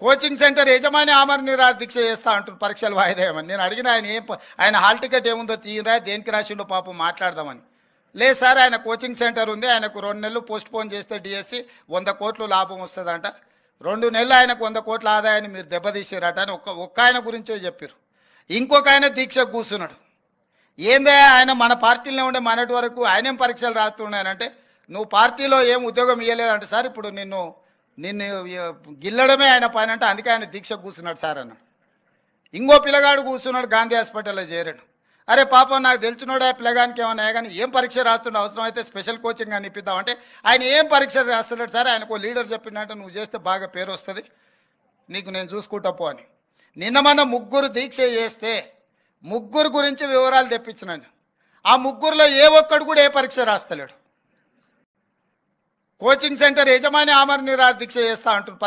Coaching centre యజమాని ఆమరణ నిరాహార దీక్ష చేస్తా అంటారు పరీక్షలు వాయిదా వేయమని. నేను అడిగిన ఆయన హాల్ టికెట్ ఏముందో తీయరా, దేనికి రాసిండో పాపం మాట్లాడదామని. లేదు సార్, ఆయన కోచింగ్ సెంటర్ ఉంది, ఆయనకు 2 నెలలు పోస్ట్ పోన్ చేస్తే డిఎస్సి 100 కోట్లు లాభం వస్తుందంట, 2 నెలలు ఆయనకు 100 కోట్ల ఆదాయాన్ని మీరు దెబ్బతీసారట అని ఒక్క ఆయన గురించే చెప్పారు. ఇంకొక ఆయన దీక్షకు కూర్చున్నాడు. ఏందే ఆయన మన పార్టీలో ఉండే మనటి వరకు ఆయనేం పరీక్షలు రాస్తున్నాయనంటే, నువ్వు పార్టీలో ఏం ఉద్యోగం ఇవ్వలేదంటే సార్, ఇప్పుడు నిన్ను గిల్లడమే ఆయన పైన అంటే అందుకే ఆయన దీక్ష కూర్చున్నాడు సార్ అన్నాడు. ఇంకో పిల్లగాడు కూర్చున్నాడు, గాంధీ హాస్పిటల్లో చేరాడు. అరే పాపం, నాకు తెలిసినోడు ఆ పిల్లగానికి ఏమన్నా కానీ ఏం పరీక్ష రాస్తుండే, అవసరం అయితే స్పెషల్ కోచింగ్ అని ఇప్పిద్దామంటే ఆయన ఏం పరీక్ష రాస్తున్నాడు సార్, ఆయనకు లీడర్ చెప్పినట్టు నువ్వు చేస్తే బాగా పేరు వస్తుంది, నీకు నేను చూసుకుంటా పో అని. నిన్న మన 3 దీక్ష చేస్తే 3 గురించి వివరాలు తెప్పించినాను. ఆ 3లో ఏ ఒక్కడు కూడా ఏ పరీక్ష రాస్తలేడు. కోచింగ్ సెంటర్ యజమాని ఆమరణ నిరాహార దీక్ష చేస్తా అంటారు పరీక్ష